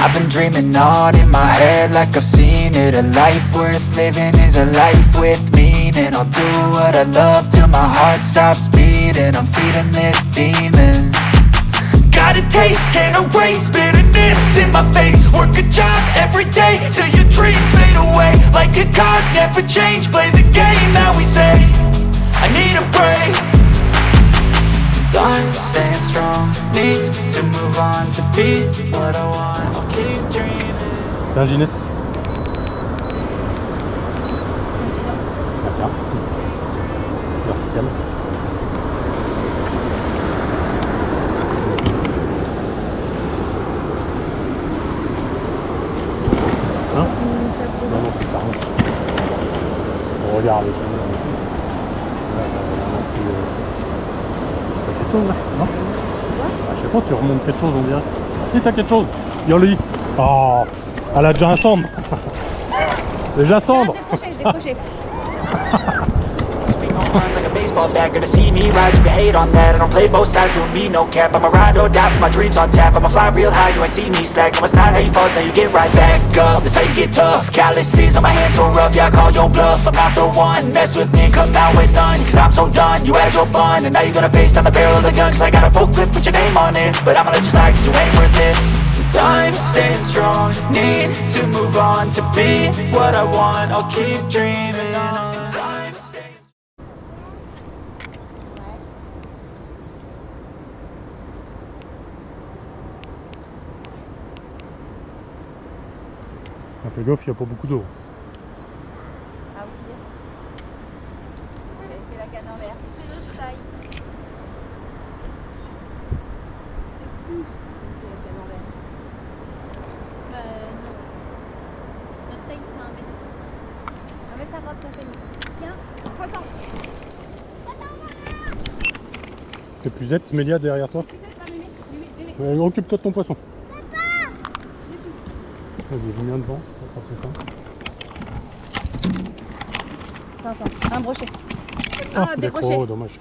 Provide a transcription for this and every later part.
I've been dreaming on in my head like I've seen it. A life worth living is a life with meaning. I'll do what I love till my heart stops beating. I'm feeding this demon. Got a taste, can't erase bitterness in my face. Work a job every day till your dreams fade away. Like a card, never change, play the game that we say. I need a break. I'm staying strong, need to move on to be what I want. I'll keep dreaming. Tiens Ginette. Ah tiens. Vertical. Hein? Non, non, c'est carrément. On regarde les choses. T'as quelque chose là? Non? Ah, je sais pas, tu remontes quelque chose on dirait. Si t'as quelque chose, Yoli. Oh, elle a déjà un cendre. Déjà cendre. Décroché. Like a baseball bat, gonna see me rise. You can hate on that. I don't play both sides, doing me no cap. I'ma ride or die for my dreams on tap. I'ma fly real high, you ain't see me slack. No, it's not how you fall, it's how you get right back up. That's how you get tough. Calluses on my hands so rough, yeah, I call your bluff. I'm not the one, mess with me, come out with none. Cause I'm so done, you had your fun. And now you're gonna face down the barrel of the gun. Cause I got a full clip, put your name on it. But I'ma let you slide cause you ain't worth it. I'm staying strong, need to move on to be what I want. I'll keep dreaming on. Fais gaffe, il n'y a pas beaucoup d'eau. Ah oui, yes. C'est la canne en l'air. C'est notre taille. C'est la canne en l'air. Non. Notre taille, c'est 1m50. 1m50, ça fait. Tiens, poisson. Épuisette, Mélia derrière toi. Occupe-toi de ton poisson. Vas-y, viens devant, ça sera plus simple. 500, un brochet. Ah, des brochets. Oh, dommage.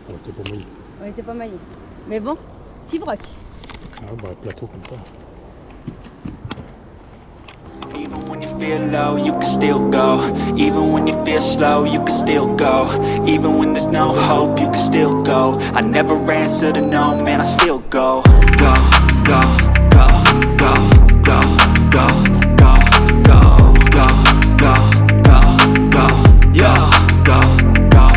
Oh, t'es pas maillé. On était pas maillés. Mais bon, petit broc. Ah, bah, plateau comme ça. Even when you feel low, you can still go. Even when you feel slow, you can still go. Even when there's no hope, you can still go. I never answer to no, man, I still go. Go, go, go, go, go. Go, go, go, go, go, go, go, yo, go, go,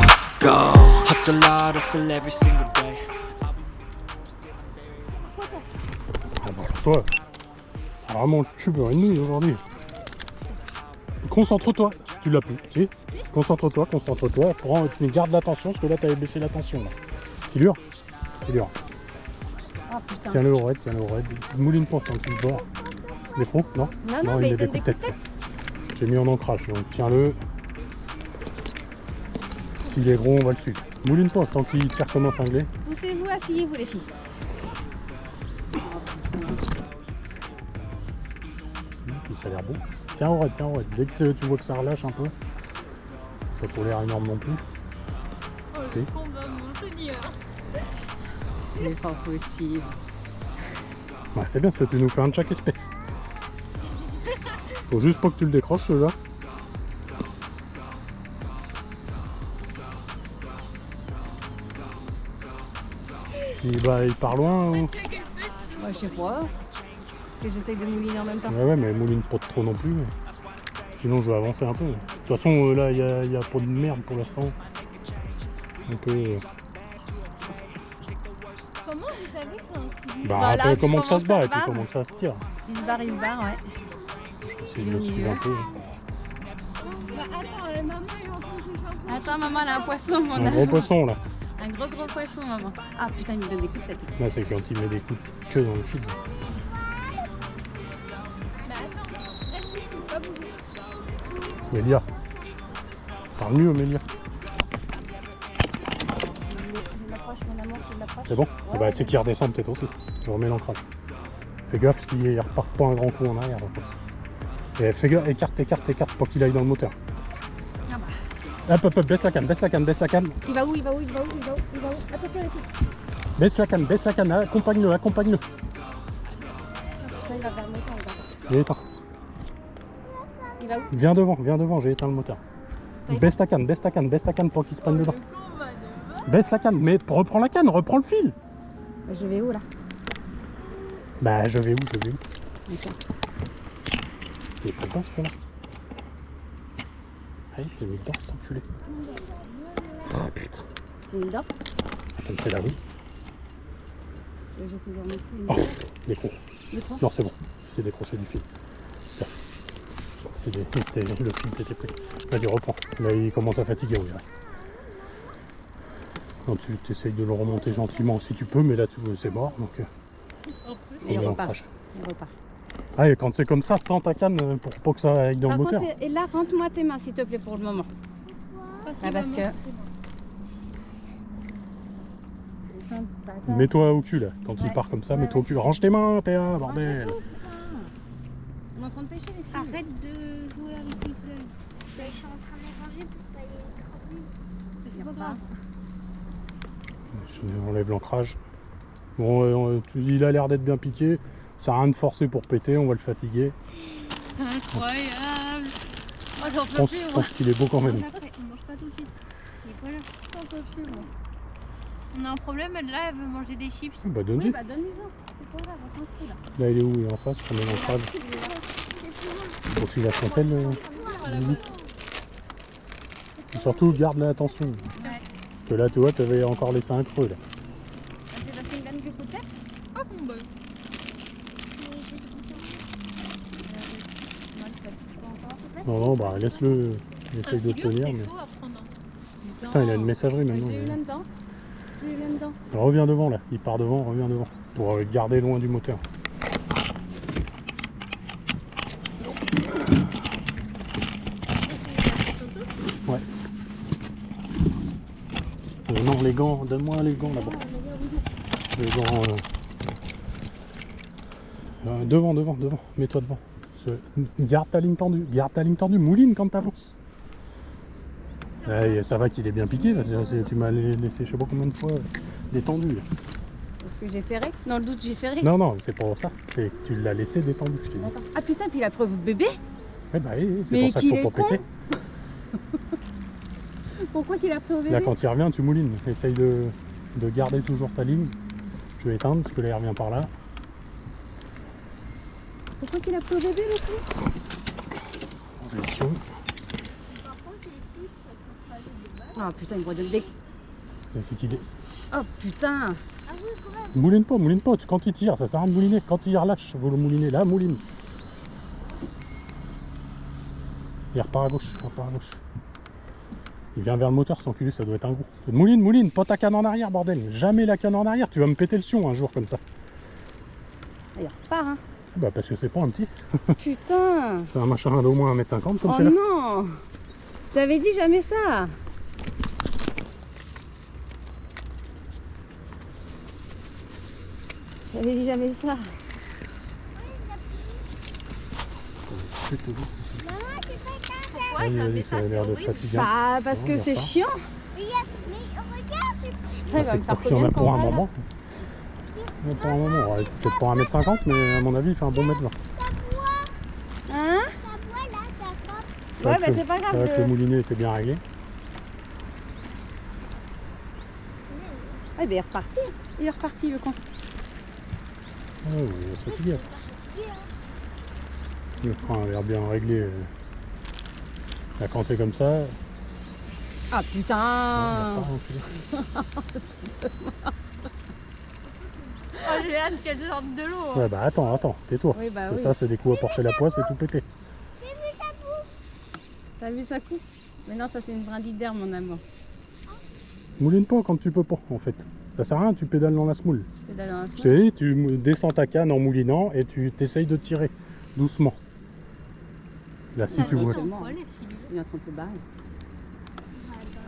go. Hustle hard, hustle every single day. Ah bah, toi, vraiment le tube ennemi aujourd'hui. Concentre-toi, tu l'as plus, si. Concentre-toi, prends, tu gardes l'attention, parce que là t'avais baissé l'attention. C'est dur, c'est dur. Oh putain. Tiens-le au raid, mouline pas tant que le bord. Métro? Non, non, mais il donne des coups de tête. J'ai mis en ancrage, donc tiens-le. S'il est gros, on va le suivre. Mouline pas, tant qu'il tire comme un cinglé. Poussez-vous, asseyez-vous les filles. Ça a l'air beau. Tiens au raid. Dès que tu vois que ça relâche un peu, ça pour l'air énorme non plus. Oh, le fond va monter. C'est pas possible. Ouais, c'est bien, ça tu nous fais un de chaque espèce. Faut juste pas que tu le décroches là. Il part loin ou... Ouais, je sais pas. Parce que j'essaye de mouliner en même temps. Ouais, mais mouline pas trop non plus. Sinon je vais avancer un peu. De toute façon là il y a pas de merde pour l'instant. Donc Comment vous savez que c'est un suivi? bah un peu comment que ça se bat et puis comment que ça se tire. Il se barre, ouais. Je me suis un peu. Bah attends, maman elle est en train de jouer. Attends, maman elle a un poisson. Un gros poisson là. Un gros poisson, maman. Ah putain, il me donne des coups de tête. Là c'est quand il met des coups de queue dans le fil. Bah attends, reste ici, pas bouger. Mélia. Parle mieux Mélia. Je m'approche, mon amour, je m'approche. C'est bon? Ouais, et bah c'est qu'il redescend peut-être aussi. Je remets l'ancrage. Fais gaffe parce qu'il repart pas un grand coup en arrière. Et fais gaffe, écarte pour qu'il aille dans le moteur. Hop, baisse la canne. Il va où? Attention les filles. Baisse la canne, accompagne-le. il va vers le moteur encore. J'ai éteint. Il va où? Viens devant, j'ai éteint le moteur. Baisse ta canne pour qu'il se prenne dedans. Baisse la canne, mais reprends la canne, reprends le fil. Je vais où là? Bah je vais où? D'accord. Il est pas dedans ce là. Ah il s'est mis dedans cet enculé. Oh putain. C'est une dent? Ça me fait la rue. J'essaie de remonter. Oh, l'écran. L'écran? Non c'est bon, c'est décroché du fil. Ça. Le fil était pris. Vas-y reprends. Là il commence à fatiguer on dirait. Donc tu essayes de le remonter gentiment si tu peux, mais là c'est mort donc. Il faut repart. l'ancrage. Il repart. Ah et quand c'est comme ça, tends ta canne pour pas que ça aille dans Par le moteur. contre, et là, rentre-moi tes mains s'il te plaît pour le moment. Ah, parce que. Mets-toi au cul là, quand il part comme ça, mets-toi au cul. Range tes mains, Théa, bordel. On est en train de pêcher les filles. Arrête de jouer avec les feuilles. Je suis en train de les ranger pour pas les cramer. C'est pas grave. Je enlève l'ancrage. Bon, il a l'air d'être bien piqué. Ça n'a rien de forcer pour péter, on va le fatiguer. Incroyable. Oh, j'en peux Je plus, moi. pense qu'il est beau quand même. On mange pas tout de suite. Il est pas là. J'en peux plus, moi. On a un problème, là, elle veut manger des chips. Bah Oui, donne-lui. bah donne-lui-en. C'est pas grave, on s'en fout là. Là il est où? Il est en face, on met l'ancrage. Au fil à fontaine. Zizi. Et surtout garde là attention. Ouais. Parce que là tu vois, tu avais encore laissé un creux là. C'est parce qu'il gagne du coup de tête? Oh, bon, bah. Moi, je fatigue pas encore. Non, non, bah laisse-le. Il essaye de tenir. Mais... C'est chaud à prendre. Putain, il a une messagerie maintenant. J'ai eu là-dedans. J'ai eu là-dedans. Reviens devant là, il part devant, reviens devant. Pour garder loin du moteur. Ouais. Non, les gants, donne-moi les gants là-bas. Les gants. Devant, mets-toi devant. Garde ta ligne tendue, mouline quand t'avances. Ça va qu'il est bien piqué, parce que tu m'as laissé je sais pas combien de fois détendu. Est-ce que j'ai ferré? Dans le doute, j'ai ferré. Non, c'est pas ça. C'est que tu l'as laissé détendu, je t'ai dit. D'accord. Ah putain, puis il a preuve de bébé? Ouais, bah oui, c'est Mais pour ça qu'il qu'il faut est pas péter. Pourquoi qu'il a pris au bébé? Là, quand il revient, tu moulines. Essaye de garder toujours ta ligne. Je vais éteindre parce que là, il revient par là. Pourquoi qu'il a pris au bébé le coup? Gestion. Ah putain, il me redonne des... C'est qu'il est. Oh putain! Mouline pas. Quand il tire, ça sert à rien de mouliner. Quand il relâche, vous le moulinez. Là, mouline. Il repart à gauche, Il vient vers le moteur, cet enculé, ça doit être un gros. Mouline, pas ta canne en arrière, bordel. Jamais la canne en arrière, tu vas me péter le sion un jour comme ça. Ah, il repart, hein? Bah parce que c'est pas un petit. Putain! C'est un machin d'au moins 1m50 comme Oh c'est là. non! J'avais dit jamais ça! J'avais dit jamais ça! Vas-y, ça a l'air de fatigant. Bah, parce Non, que il c'est repart. chiant! Mais regarde, Putain, il Bah, va c'est me faire pour qu'il y en combien a de pour un combats, là? moment. Il y en a pour un moment. Ouais, peut-être pour 1m50, mais à mon avis, il fait un bon mètre 20. Hein? ta voix là, ta robe. Ouais, bah c'est pas Ça va que le grave. moulinet était bien réglé. Ah, bah il est reparti! Il est reparti le con! Ah ouais, il va se fatiguer à force. Le frein a l'air bien réglé. Là, quand c'est comme ça, Ah il putain! va pas enculer. Oh, j'ai hâte qu'elle sorte de l'eau. Ouais, bah attends, tais-toi. Oui, bah Et oui. ça, c'est des coups à porter la poisse et tout pété. T'as vu ça coup? Mais non, ça c'est une brindille d'air, mon amour. Mouline pas quand tu peux pas, en fait. Ça sert à rien, tu pédales dans la semoule. C'est d'aller dans la Je semaine. te dis, tu descends ta canne en moulinant et tu t'essayes de tirer doucement. Là, si tu vois. doucement. Pourquoi les filles? Il est en train de se barrer.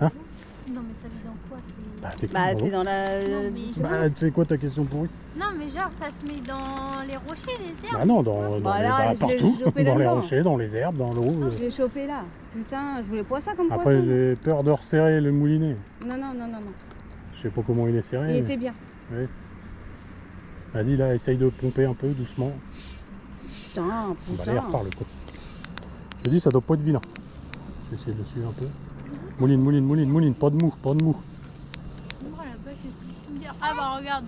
Hein? Non, mais ça vit dans quoi? c'est- Bah, t'es Bah, con, t'es gros. dans la. Non, mais- Bah, tu sais quoi ta question pourrie? Non, mais genre, ça se met dans les rochers, les herbes. Bah non, dans Bah les, là, bah, je l'ai partout. chopé Dans les là-dedans. rochers, dans les herbes, dans l'eau. Je l'ai chopé là. Putain, je voulais pas ça comme Après, poisson. j'ai peur de resserrer le moulinet. Non. Je sais pas comment il est serré. Il mais- était bien. Vas-y, là, essaye de pomper un peu doucement. putain, Bah putain. là, il repart le coup. Je te dis, ça doit pas être vilain. Je vais essayer de le suivre un peu. Mouline, mouline, mouline, mouline, pas de mou, pas de mou. Oh, la vache, elle peut me dire. Ah bah regarde.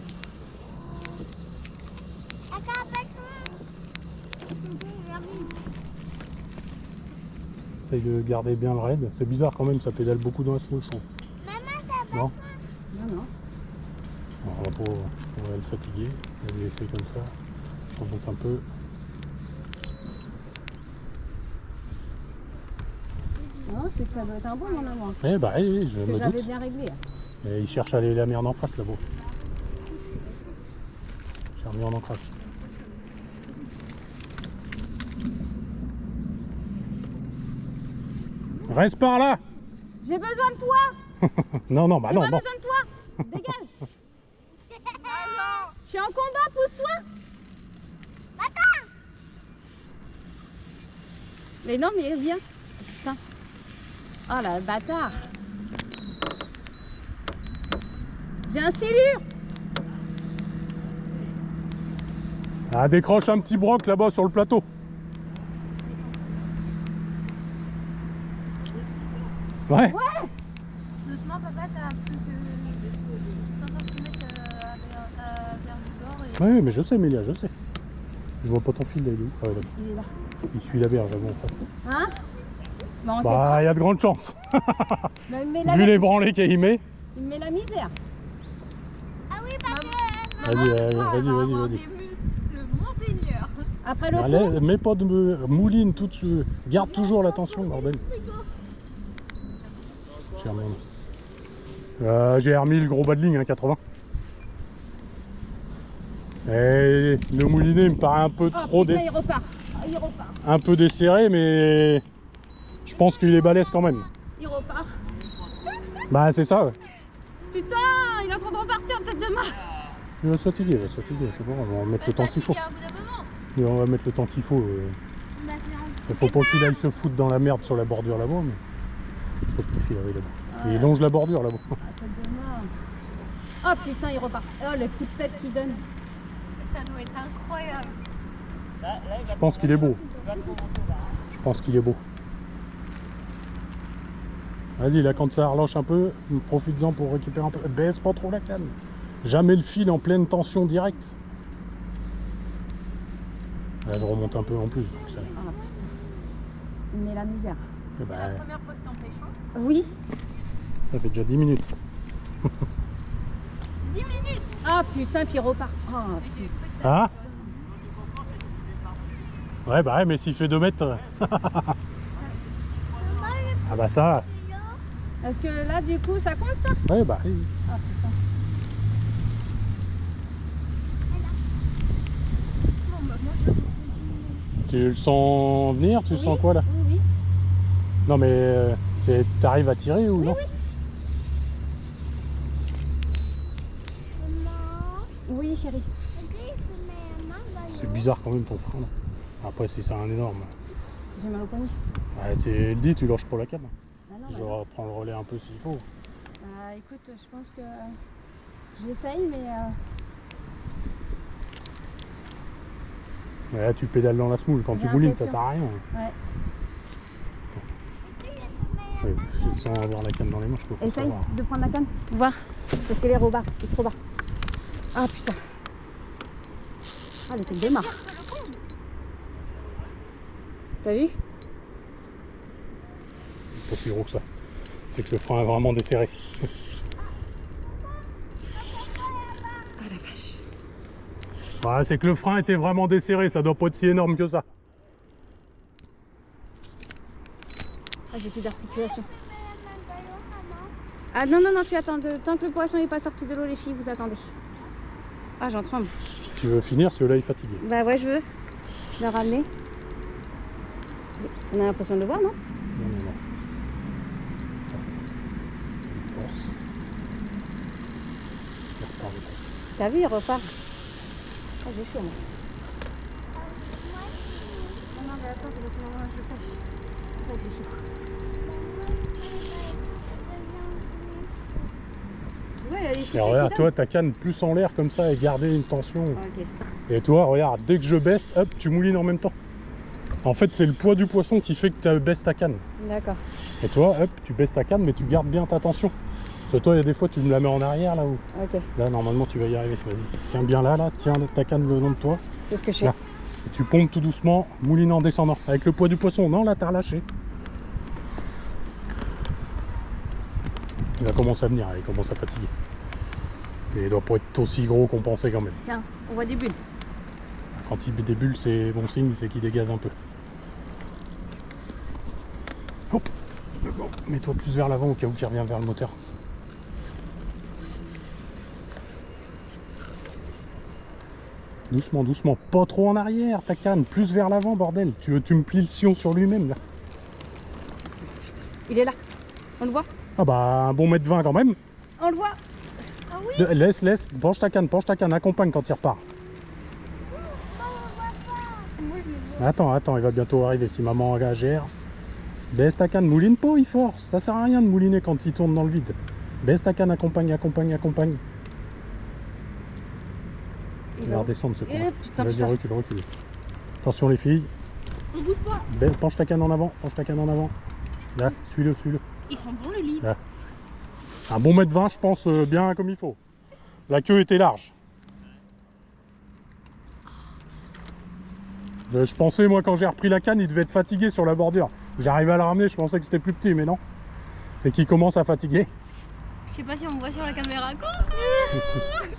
Essaye de garder bien le raid. C'est bizarre quand même, ça pédale beaucoup dans la smooch. Non. Non, non. On va le fatiguer. On va essayer comme ça. On remonte un peu. Non, c'est que ça doit être un bon mon amour. Eh bah oui, je Que me j'avais doute. bien réglé. Et il cherche à aller la merde en face là-bas. J'ai remis en ancrage. Reste par là. J'ai besoin de toi. Non, non, bah J'ai non, pas non. besoin de toi. Dégage. Je suis en combat, pousse-toi. Mais non, mais viens. Putain. Oh là, le bâtard. J'ai un cellule. Ah, décroche un petit broc là-bas sur le plateau. Ouais. Doucement, papa, t'as plus que 50 cm vers du bord. Et... Oui, mais je sais, Mélia, je sais. Je vois pas ton fil là, il est où? Ah, ouais, là. Il est là. Il suit la berge là-bas en face. Hein? Bon, on sait Bah, il y a de grandes chances. pas. Mais il me met la, Vu les branlées qu'il met. il me met la misère. Vas-y, vas-y. Des muscles, monseigneur. Après le Allez, coup, mets pas de mouline tout de suite. Garde toujours l'attention, bordel. J'ai remis le gros bas de ligne, hein, 80. Et le moulinet me paraît un peu trop putain, il repart. Il repart. un peu desserré, mais je pense qu'il est balèze quand même. Il repart. Bah c'est ça. Ouais. Putain, il est en train de repartir peut-être demain. Il va se fatiguer, c'est bon, on va mettre le temps qu'il faut. Et on va mettre le temps qu'il faut. Il faut pas qu'il aille se foutre dans la merde sur la bordure là-bas, mais il faut qu'il file là-bas. Et il longe la bordure là-bas. Oh putain, il repart. Oh, le coup de tête qu'il donne. Ça doit être incroyable. Je pense qu'il est beau. Je pense qu'il est beau. Vas-y, là, quand ça relâche un peu, profites-en pour récupérer un peu. Baisse pas trop la canne. Jamais le fil en pleine tension directe. Là, je remonte un peu en plus. Donc ça... Il met la misère. Eh ben, C'est la première fois que t'en pêches, hein? Oui. ça fait déjà 10 minutes. 10 minutes. Ah putain, puis il repart. Oh, putain. Ah ouais, bah ouais, mais s'il fait 2 mètres... ah bah ça... Est-ce que là, du coup, ça compte ça? Ouais, bah oui. Ah putain. Bon, bah, moi, je... Tu le sens venir? Tu sens quoi là? Oui, oui. Non mais t'arrives à tirer ou non? Oui, chérie. C'est bizarre quand même ton frein là. Après si c'est un énorme. J'ai mal au poignet. Ouais, tu le dis, tu lâches pas la canne. Ah non, Je bah non. reprends le relais un peu s'il faut. Écoute, je pense que j'essaye, mais Mais là tu pédales dans la smoule, quand J'ai tu moulines ça l'impression. sert à rien. ouais. Ouais, sans avoir la canne dans les mains, je peux pas Essaye savoir. de prendre la canne. Voir. Parce qu'elle est rebat. Il se rebat. Ah putain. Ah, le truc démarre. T'as vu? Pas si gros que ça. C'est que le frein est vraiment desserré. Ah la vache. Ouais, c'est que le frein était vraiment desserré, ça doit pas être si énorme que ça. Ah, j'ai plus d'articulation. Ah non, non, non, tu attends. Tant que le poisson n'est pas sorti de l'eau, les filles, vous attendez. Ah, j'en tremble. Tu veux finir, celui-là il est fatigué. Bah ouais, je veux le ramener. On a l'impression de le voir, non? Non, non, non. Force. Il repart le coup. T'as vu, il repart. Ah, j'ai chaud, moi. Non, non, mais attends, c'est parce que moi, je pêche. C'est ça que j'ai chaud. Ouais, il y a des trucs Et regarde, qui toi, ta canne plus en l'air comme ça et garder une tension. donnent. Ah, ok. Et toi, regarde, dès que je baisse, hop, tu moulines en même temps. En fait, c'est le poids du poisson qui fait que tu baisses ta canne. D'accord. Et toi, hop, tu baisses ta canne, mais tu gardes bien ta tension. Parce que toi, il y a des fois, tu me la mets en arrière, là où. Ok. Là, normalement, tu vas y arriver. Vas-y, tiens bien là, tiens ta canne le long de toi. C'est ce que je fais. Là. Et tu pompes tout doucement, mouline en descendant. Avec le poids du poisson. Non, là, t'as relâché. Il va commencer à venir, il commence à fatiguer. Et il doit pas être aussi gros qu'on pensait quand même. Tiens, on voit des bulles. Quand il des bulles, c'est bon signe, c'est qu'il dégaze un peu. Hop. Bon, mets-toi plus vers l'avant au cas où il revient vers le moteur. Doucement, doucement. Pas trop en arrière, ta canne. Plus vers l'avant, bordel. Tu me plies le sion sur lui-même, là. Il est là. On le voit? Ah bah, un bon mètre 20 quand même. On le voit. Laisse. Penche ta canne. Accompagne quand il repart. Attends, il va bientôt arriver si maman gère. Baisse ta canne, mouline pas, il force. Ça sert à rien de mouliner quand il tourne dans le vide. Baisse ta canne, accompagne. Il va redescendre ce con. Vas-y, recule. Attention les filles. On bouge pas. Penche ta canne en avant. Là, suis-le. Ils sont bons le livre. Là. Un bon mètre 20, je pense, bien comme il faut. La queue était large. Je pensais, moi, quand j'ai repris la canne, il devait être fatigué sur la bordure. J'arrivais à la ramener, je pensais que c'était plus petit, mais non. C'est qu'il commence à fatiguer. Je sais pas si on voit sur la caméra. Coucou.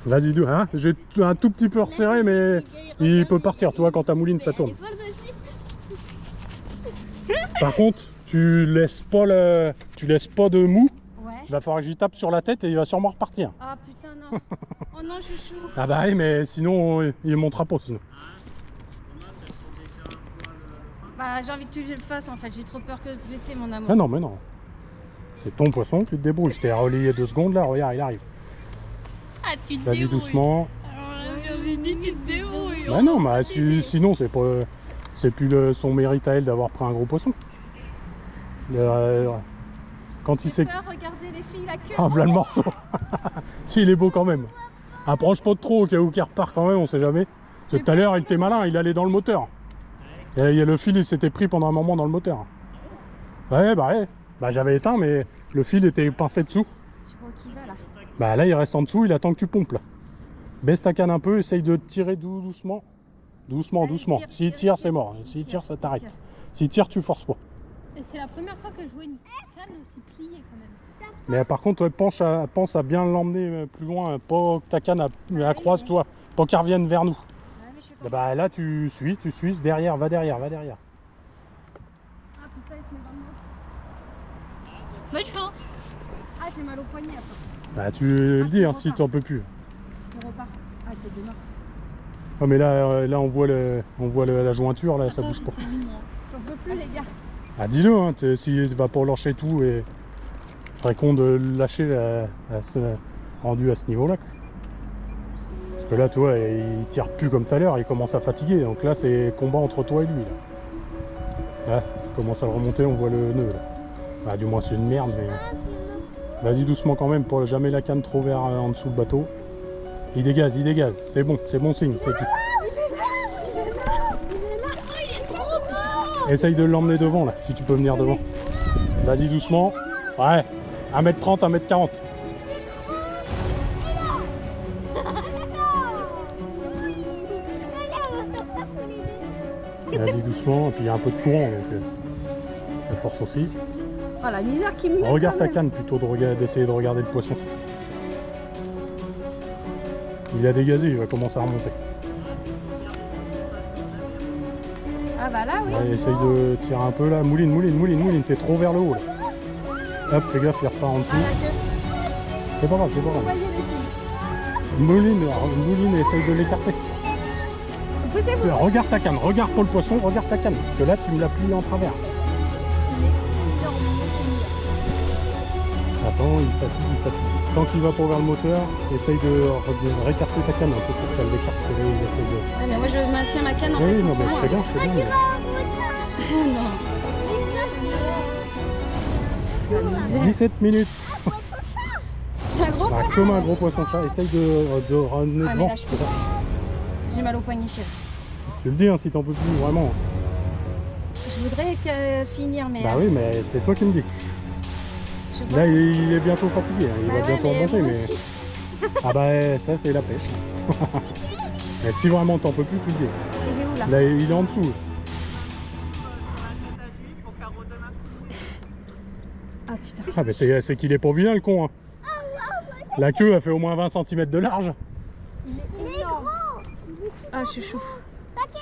Vas-y, hein, j'ai un tout petit peu resserré, mais il peut partir. Tu vois, quand ta mouline, ça tourne. Par contre, tu laisses pas de mou. Ouais. Il va falloir que j'y tape sur la tête et il va sûrement repartir. Ah putain, non. Oh non, chouchou. Ah bah oui, mais sinon, il montera pas, sinon. Bah, j'ai envie que tu le fasses en fait. J'ai trop peur que de blesser mon amour. Ah non, mais non. C'est ton poisson, tu te débrouilles. Je t'ai relayé 2 secondes, là, regarde, il arrive. Ah, tu te Vas-y débrouilles. doucement. Alors, j'avais dit tu te débrouilles. Bah non, bah, sinon, c'est plus son mérite à elle d'avoir pris un gros poisson. Quand il s'est... Regardez les filles, la queue. Ah, voilà le morceau. Si, il est beau quand même. Approche pas de trop au cas où qu'il repart quand même, on sait jamais. Parce que tout à l'heure, il était malin, il allait dans le moteur. Et le fil, il s'était pris pendant un moment dans le moteur. Ouais. Bah, j'avais éteint, mais le fil était pincé dessous. Je sais pas où il va là. Bah là, il reste en dessous, il attend que tu pompes là. Baisse ta canne un peu, essaye de tirer doucement. Doucement. S'il tire, c'est mort. S'il tire, ça t'arrête. S'il tire, tu forces pas. Et c'est la première fois que je vois une canne aussi pliée quand même. Mais par contre, pense à bien l'emmener plus loin, pas que ta canne la croise, toi, pas qu'elle revienne vers nous. Ouais, mais je suis Et bah là, tu suis, derrière, va derrière. Ah putain, il se met dans le Bonne chance. Ah, j'ai mal au poignet après. Bah tu le dis, hein, si t'en peux plus. On repart. Ah, t'es demain. Oh, mais là on voit la jointure, là, ça bouge pas. J'en peux plus, les gars. Ah, dis-le, hein, s'il va pas lâcher tout, et ce serait con de le lâcher rendu à ce niveau-là. Parce que là, tu vois, il tire plus comme tout à l'heure, il commence à fatiguer. Donc là, c'est combat entre toi et lui. Là, il commence à le remonter, on voit le nœud. Là. Bah, du moins, c'est une merde, mais. Vas-y doucement quand même, pour jamais la canne trop vers en dessous le bateau. Il dégaze, c'est bon signe. Essaye de l'emmener devant là, si tu peux venir devant. Vas-y doucement. Ouais, 1m30, 1m40. Vas-y doucement, et puis il y a un peu de courant, donc la force aussi. Oh, la misère qui me met. Regarde ta canne plutôt d'essayer de regarder le poisson. Il a dégazé, il va commencer à remonter. Ah bah là, oui. Ouais, essaye de tirer un peu là. Mouline, t'es trop vers le haut là. Hop, fais gaffe, il repart en dessous. C'est pas grave. Mouline, essaye de l'écarter. Regarde ta canne, regarde pas le poisson, regarde ta canne. Parce que là, tu me l'as plié en travers. Attends, il fatigue. Tant qu'il va pas vers le moteur, essaye de récarter ta canne un peu pour que ça l'écarte. Ouais, mais moi je maintiens ma canne en fait. Oui, non, mais je sais bien. Non. La misère. 17 minutes. C'est un gros Bah, poisson. comme un gros poisson, ça. Essaye de ramener Ah, mais devant. là, je peux pas. J'ai mal au poignet, chérie. Tu le dis hein, si t'en peux plus, vraiment. Je voudrais finir, mais... Bah oui, mais c'est toi qui me dis. je vois- Là, il est bientôt fatigué, hein. Il Bah va ouais, bientôt mais remonter, moi mais... aussi. Ah bah ça, c'est la pêche. Mais si vraiment t'en peux plus, tu le dis. Il est où, là? Là, il est en dessous. Ah, putain. Ah bah c'est qu'il est pas vilain, le con. Hein. La queue a fait au moins 20 cm de large. Ah, je suis chaud.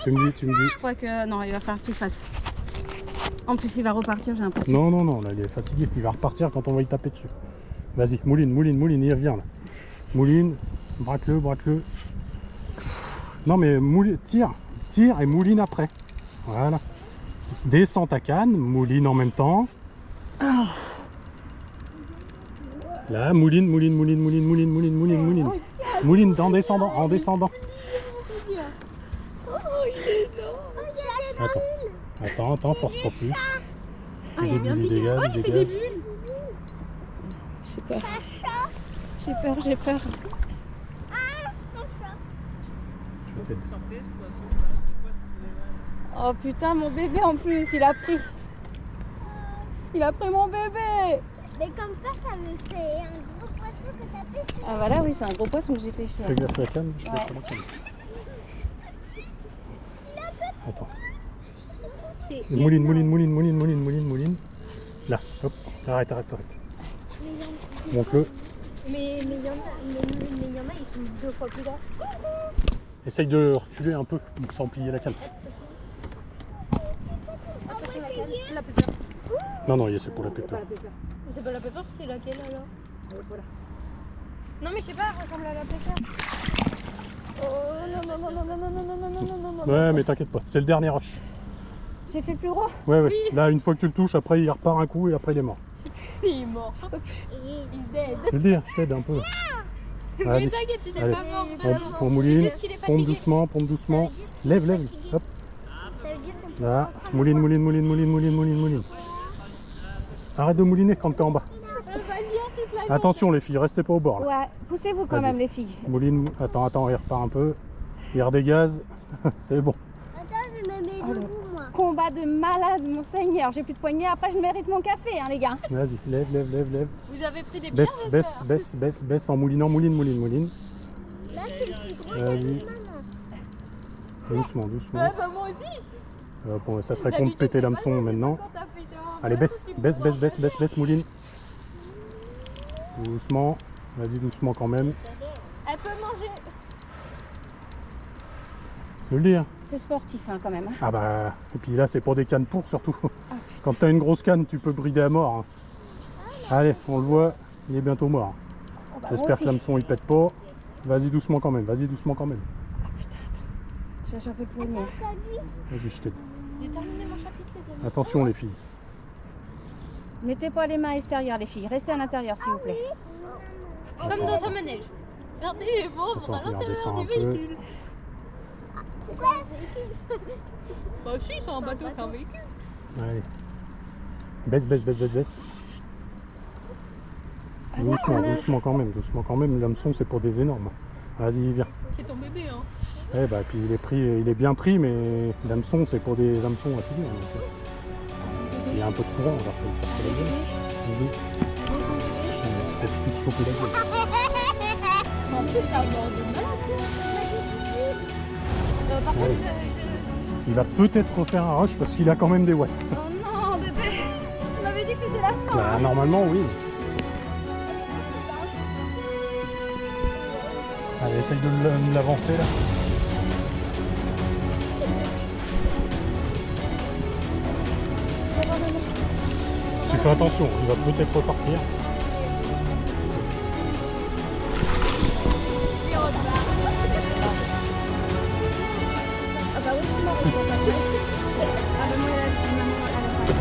Tu me dis. Je crois que... Non, il va falloir que tu le fasses. En plus, il va repartir, j'ai l'impression. Non, là, il est fatigué. Il va repartir quand on va y taper dessus. Vas-y, mouline, il revient là. Mouline, braque-le. Non mais tire et mouline après. Voilà. Descends ta canne, mouline en même temps. Là, mouline. Mouline en descendant. Attends, force pas plus. Il dégage. J'ai peur. Je vais t'aider. Oh putain, mon bébé en plus, il a pris. Il a pris mon bébé. Mais comme ça me fait un gros poisson que t'as pêché. Ah voilà, oui, c'est un gros poisson que j'ai pêché. Fais gaffe à la canne. Je Ouais. sais pas comment canne. Attends. C'est Mouline. Là, hop, arrête. Monte-le. Mais il y en a, ils sont 2 fois plus grands. Essaye de reculer un peu sans plier la canne. Attention la canne, la pépère. Non, c'est pour la pépère. C'est pas la pépère, c'est laquelle alors? Voilà. Non mais je sais pas, elle ressemble à la pépère. Oh non. Ouais, mais t'inquiète pas, c'est le dernier rush. J'ai fait le plus gros. Ouais. Là, une fois que tu le touches, après il repart un coup et après il est mort. Il est mort. Il dead. Je vais le dire, je t'aide un peu. Mais Vas-y, t'inquiète, il allez. est pas mort. On mouline, Juste qu'il est pompe fatigué. doucement. Lève. Hop. Ça veut dire qu'on Là, mouline. Arrête de mouliner quand t'es en bas. Attention les filles, restez pas au bord là. Ouais, poussez-vous quand Vas-y. même, les filles. Mouline, attends, il repart un peu. Il redégaz. C'est bon. Attends, je me mets debout moi. Combat de malade, mon seigneur. J'ai plus de poignée. Après, je mérite mon café, hein, les gars. Vas-y, lève. Vous avez pris des bières Baisse en moulinant, mouline. Là, c'est le plus gros Vas-y. Doucement. Ouais, bah moi aussi. Bon, ça serait con de péter l'hameçon maintenant. Quand t'as fait genre, Allez, baisse, mouline. Doucement. Vas-y, doucement quand même. Elle peut manger. Je veux le dire. C'est sportif, hein, quand même. Hein. Ah bah, et puis là, c'est pour des cannes pour surtout. Quand t'as une grosse canne, tu peux brider à mort. Hein. Allez, on le voit, il est bientôt mort. Oh, bah, moi J'espère que aussi. l'hameçon il pète pas. Vas-y doucement quand même. Ah, putain, attends. J'ai un peu de poignée. Vas-y, je t'aide. J'ai terminé mon chapitre, les amis. Attention les filles. Mettez pas les mains à l'extérieur, les filles. Restez à l'intérieur, s'il vous plaît. Comme dans un manège. Regardez les pauvres Attends, à regarde, l'intérieur descends du un peu. véhicule. Bah si, c'est un bateau, c'est un véhicule. Allez. Baisse. Doucement quand même. L'hameçon c'est pour des énormes. Vas-y, viens. C'est ton bébé, hein. Eh bah, puis il est bien pris, mais l'hameçon c'est pour des hameçons assez bien. Donc, il y a un peu de courant, alors ça va te faire la gueule. Vas-y. Faut que je puisse choper la gueule. En plus, ça mort de malade. Par Ouais. contre, Il va peut-être refaire un rush parce qu'il a quand même des watts. Oh non, bébé. Tu m'avais dit que c'était la fin. Bah, normalement, oui. Allez, essaye de l'avancer là. Tu fais attention, il va peut-être repartir. Ah bah oui, tu m'as raconté. Ah bah moi, ouais.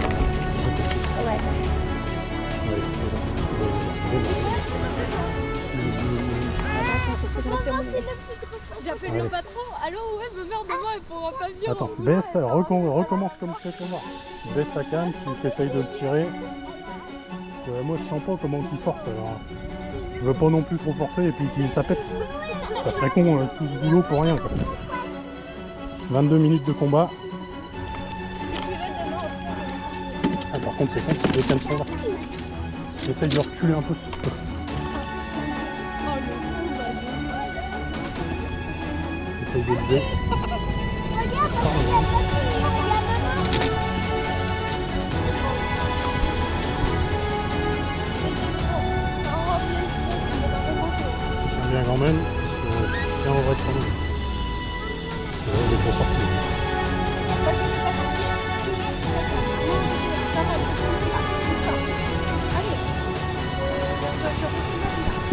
j'appelle le patron. Allô, ouais, me meurs de moi et pour un pavillon. Attends, baisse, recommence comme je t'ai fait voir. Baisse ta canne, tu essayes de le tirer. Moi je sens pas comment tu forces. Alors, je veux pas non plus trop forcer et puis qu'il ça pète. Ça serait con tout ce boulot pour rien quoi. 22 minutes de combat. Ah, par contre, c'est con, les cannes sont là. J'essaye de reculer un peu si je peux. J'essaye de lever. Tiens bien quand même, parce que tiens on va être en haut. Ouais, il est pas sorti.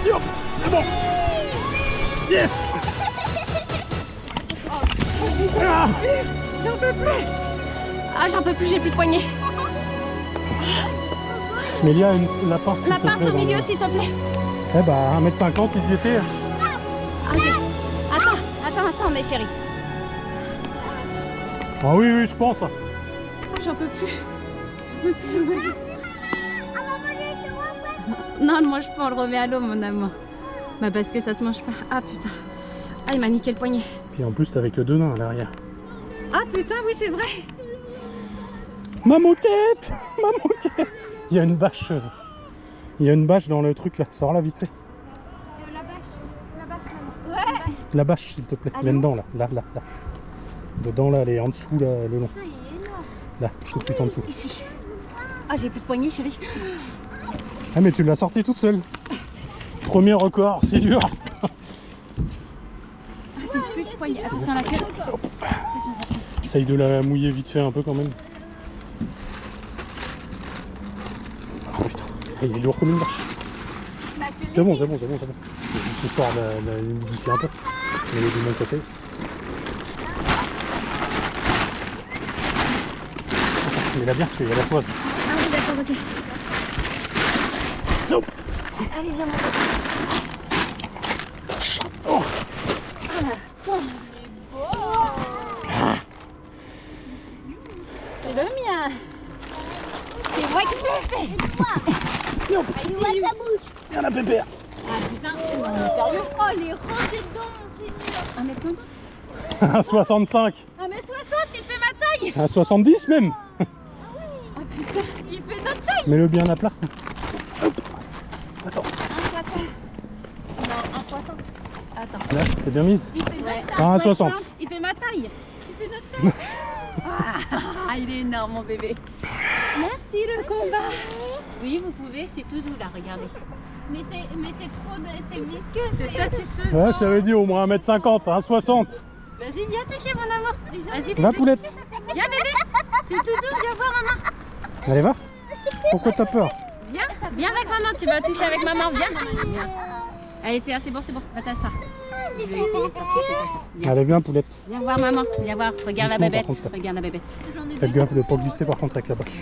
Yo, c'est bon. Yes. Ah, J'en peux plus. Ah, j'en peux plus, j'ai plus de poignet. mais il y a la pince. La s'il te pince plaît, au dans milieu, le- s'il te plaît. Eh bah 1m50 ils y étaient. Ah, attends, mes chéris. Ah oui, oui, je pense. Ah, j'en peux plus. Non, moi je peux, on le remet à l'eau, mon amour. Bah, parce que ça se mange pas. Ah, putain. Ah, il m'a niqué le poignet. Puis en plus, t'es avec le 2 nains à l'arrière. Ah, putain, oui, c'est vrai. Ma moquette. Ma moquette. Il y a une bâche. Il y a une bâche dans le truc là. Sors là vite fait. Ouais. La bâche, s'il te plaît. Elle est Là dedans, là. Là. Dedans, là, elle est en dessous, là, le long. Là, tout de suite en dessous. Ici. Ah, j'ai plus de poignet, chérie. Ah, mais tu l'as sortie toute seule. Premier record, c'est dur. Ah, j'ai plus de poignet. Attention à la queue. Essaye de la mouiller vite fait un peu quand même. Oh putain, il est lourd comme une vache. Bah, je te C'est bon. Ce soir, la humidifier un peu. Elle est de mon côté. Mais là bien parce qu'il y a la toise. Ah oui, d'accord, ok. Nope. Allez, viens, mon Oh. C'est le mien. C'est moi qui l'ai fait. Nope. Il voit sa bouche. Il y en a pépère. Ah putain, non, mais sérieux. Oh, les rangées dedans, mon seigneur. 1m60. 65. 1m60, il fait ma taille. 70 même. Oh putain, il fait notre taille. Mets-le bien à plat. Hop. Attends. 1,60. Non, 1,60. Attends. Là, t'es bien mise. Il fait Ouais. notre taille. 1,60. Il fait ma taille. Il fait notre taille. Ah, il est énorme, mon bébé. Merci, le combat. Oui, vous pouvez, c'est tout doux là, regardez. Mais c'est trop, c'est visqueux. C'est satisfaisant. Ouais, je t'avais dit au moins 1m50, 1,60. Vas-y, viens toucher, mon amour. Vas-y, Va, bébé. poulette. Viens, bébé. C'est tout doux, viens voir maman. Allez, va. Pourquoi t'as peur? Viens avec maman, tu vas toucher avec maman, viens. Allez, Théa, c'est bon, va t'asseoir. Je vais essayer de faire piquer ça. Viens. Allez, viens, poulette. Viens voir maman, viens voir. Regarde la Doucement, bébête, par contre. regarde la bébête. J'en ai Faites gaffe de pas glisser par contre avec la bâche.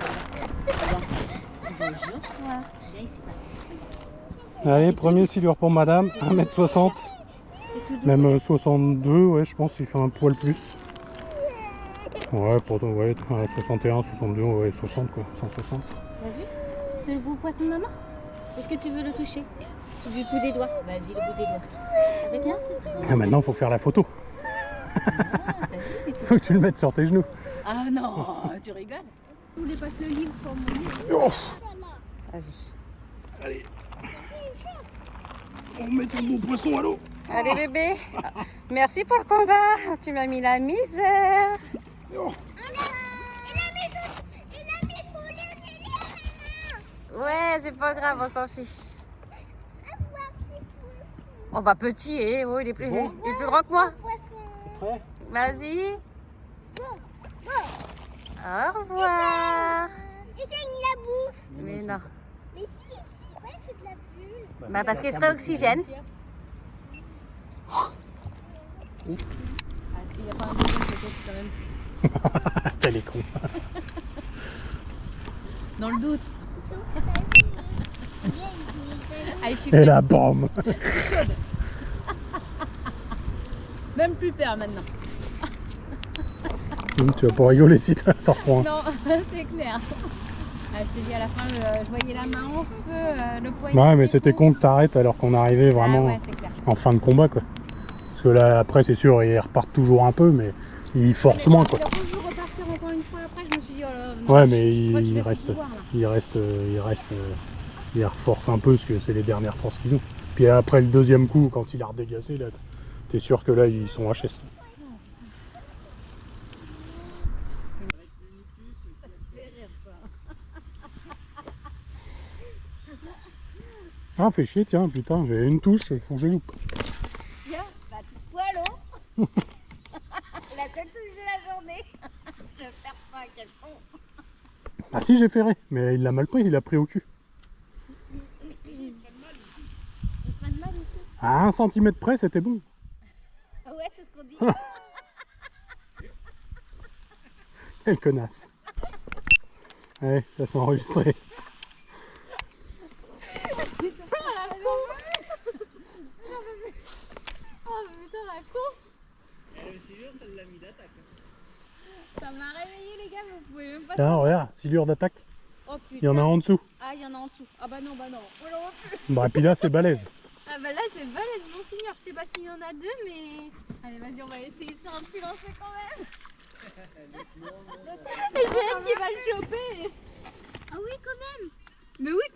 Bonjour, toi. Viens ici, Allez, premier silure pour madame, 1m60. Même 62, ouais, je pense qu'il fait un poil plus. Ouais, pourtant, ouais, 61, 62, ouais, 60 quoi, 160. T'as vu? C'est le bout poisson de maman? Est-ce que tu veux le toucher? Du bout des doigts. Vas-y, le bout des doigts. Avec un, c'est trop. Ah, maintenant, faut faire la photo. Ah, t'as vu, c'est tout. Faut que tu le mettes sur tes genoux. Ah non, tu rigoles? Je voulais pas que le livre pour mon livre. Oh. Vas-y. Allez. On met ton beau poisson à l'eau. Allez bébé, merci pour le combat. Tu m'as mis la misère. Ouais, c'est pas grave, on s'en fiche. Oh bah petit, oh, il est plus grand que moi. Prêt? Vas-y. Au revoir. Essaye la bouffe. Mais non. Mais si, ouais, c'est de la bulle. Bah parce qu'il serait oxygène. Est-ce qu'il n'y a pas un deuxième peut-être quand même? Quel est con. Dans le doute. Allez, je suis Et la bombe. même plus peur maintenant. Tu vas pas rigoler si t'en reprends. Non, c'est clair. Ah, je te dis à la fin, je voyais la main en feu, le poignet. Ouais, mais c'était con que t'arrêtes alors qu'on arrivait vraiment Ah ouais, c'est clair. en fin de combat quoi. Parce que là après c'est sûr ils repartent toujours un peu mais Il force moins quoi. Quand je veux repartir encore une fois après, je me suis dit, oh là, non, Ouais, mais je crois que je il vais reste, plus pouvoir, là. il reforce un peu parce que c'est les dernières forces qu'ils ont. Puis après le deuxième coup, quand il a redégazé, là, t'es sûr que là ils sont HS. Ah, fait chier, tiens, putain, j'ai une touche, faut que je loupe. Tiens, bah tu poil, hein. La seule touche de la journée. Je perds pas, quel con. Ah si, j'ai ferré, mais il l'a mal pris, il a pris au cul. Il prend de mal aussi. À 1 centimètre près, c'était bon. Ah ouais, c'est ce qu'on dit. Quelle connasse. Ouais, ça s'est enregistré. Oh putain, la con! Ça m'a réveillé, les gars, vous pouvez même pas Tiens, savoir. regarde, silure d'attaque. Oh putain. Il y en a en dessous. Ah, il y en a en dessous. Ah bah non, bah non. Oh là, Bah, puis là, c'est balèze. ah bah là, c'est balèze, monseigneur. Je sais pas s'il y en a deux, mais. Allez, vas-y, on va essayer de faire un petit lancer quand même. Et c'est elle qui va le choper. Ah oui, quand même. Mais oui,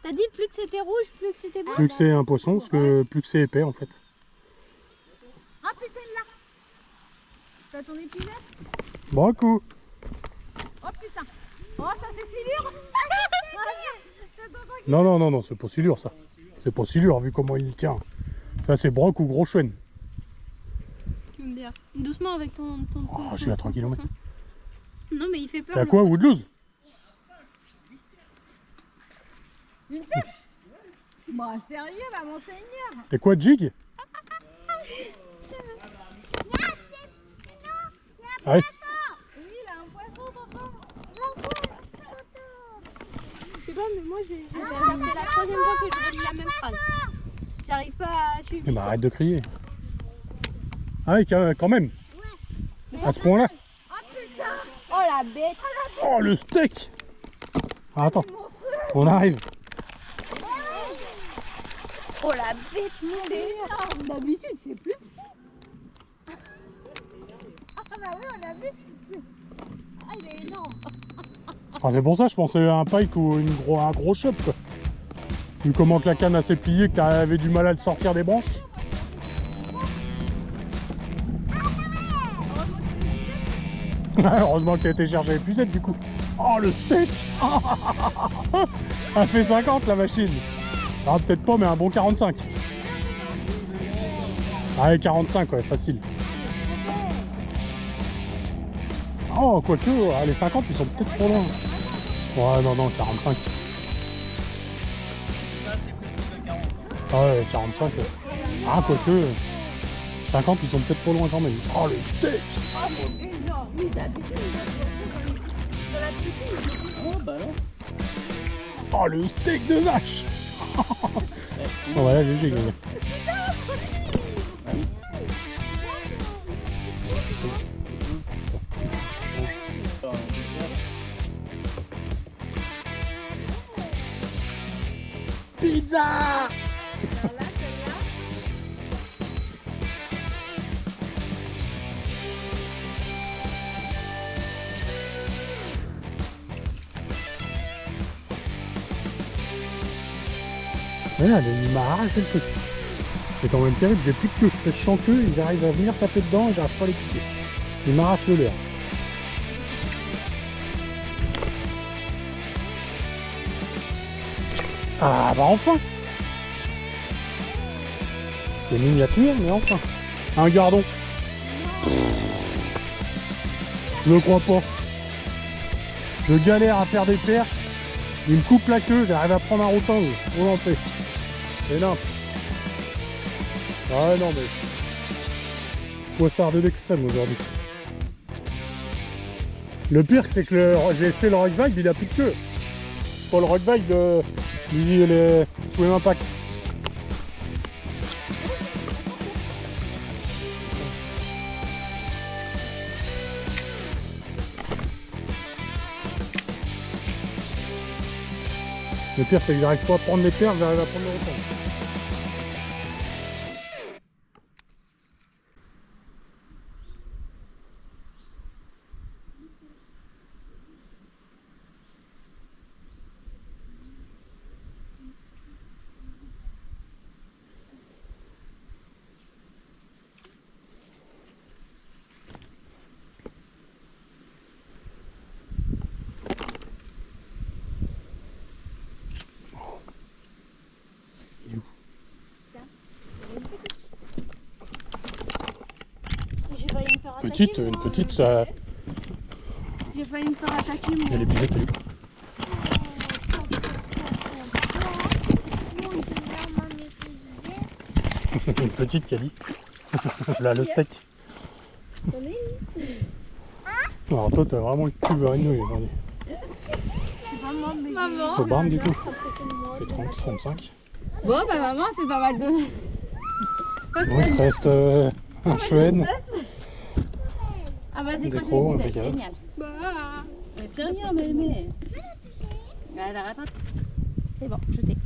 t'as dit plus que c'était rouge, plus que c'était blanc. Plus que c'est un poisson, parce que plus que c'est épais en fait. Ah putain, là. T'as ton épinette? Bon coup. Oh putain. Oh, ça c'est silure. Non, non, non, non, c'est pas silure ça. C'est pas silure vu comment il tient. Ça, c'est broc ou gros chouenne. Tu me dire. Doucement avec ton. Oh, je suis à 3 km. Non, mais il fait peur. T'as le quoi, poisson. Woodlouse? Bah, sérieux, bah, monseigneur. T'es quoi, jig? Ah oui. Oui, il a un poisson, tonton. Je sais pas, mais moi, c'est la troisième fois que je redis la même phrase. J'arrive pas à suivre. Eh ben, arrête de crier. Ah oui, quand même. À ce point-là. Oh la bête. Oh, le steak. Ah, attends, on arrive. Oh la bête, monseigneur. D'habitude, c'est plus petit. Ah bah oui, on l'a vu. Ah, il est énorme. Ah, c'est pour ça je pensais à un pike ou un gros chop quoi. Vu comment que la canne a s'est pliée, que t'avais du mal à le sortir des branches. Heureusement que t'as été chercher l'épuisette du coup. Oh le steak. Elle fait 50 la machine. Ah peut-être pas mais un bon 45. Allez 45 ouais, facile. Oh quoique, les 50 ils sont peut-être trop loin. Ouais non non 45. Ah ouais 45. Ah quoique. 50 ils sont peut-être trop loin quand même. Oh le steak. Oh le steak de vache. Bon voilà GG gagné. Pizza. Regarde, il m'a arraché le truc. C'est quand même terrible, j'ai plus de queue, je pêche sans queue, ils arrivent à venir taper dedans et j'arrive pas à les piquer. Il m'arrache le leurre. Ah bah enfin. C'est miniature mais enfin. Un gardon. Je le crois pas. Je galère à faire des perches. Il me coupe la queue, j'arrive à prendre un rotin au lancer. C'est énorme. Ah non mais... Poissardé d'extrême aujourd'hui. Le pire c'est que j'ai jeté le rock vibe, il a plus de queue. Pas le rock vibe de... les Swim Impact. Le pire c'est que j'arrive pas à prendre les perches, j'arrive à prendre le rotin. Une petite, ça... J'ai failli me faire attaquer, moi. Il y a les bisettes, elle est où? Une petite qui a dit. Là, le steak. Alors toi, t'as vraiment le cul à une aujourd'hui. Maman. Au barbe du coup. Ça fait 30, 35. Bon, bah maman, elle fait pas mal de... Bon, il te reste un chouette. Ah vas-y, Des quand crocs, j'ai impeccable. génial. Bah... Mais sérieux, mais... Alors attends. C'est bon, je t'ai.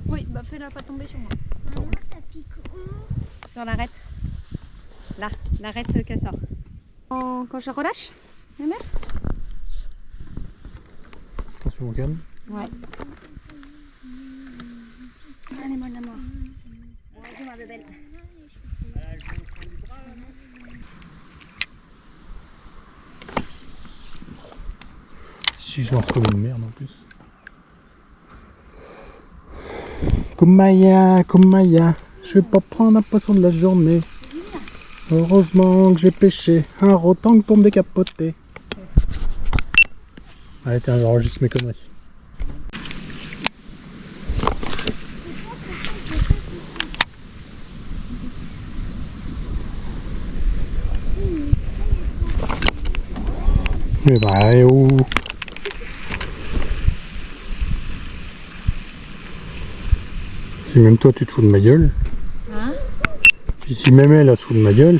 Oui, bah fais-la pas tomber sur moi. Maman, ça pique où? Sur l'arête. Là, l'arête qu'elle sort. Quand je relâche, ma mère? Attention au calme. Ouais. Allez, mon amour. Vas-y, ma bébé. Si je lance comme une merde en plus. Kumaya, je vais pas prendre un poisson de la journée. Heureusement que j'ai pêché un rotang pour me décapoter. Allez, tiens, j'enregistre mes conneries. Mais bah, oh. Si même toi tu te fous de ma gueule. Hein? Puis si même elle se fout de ma gueule.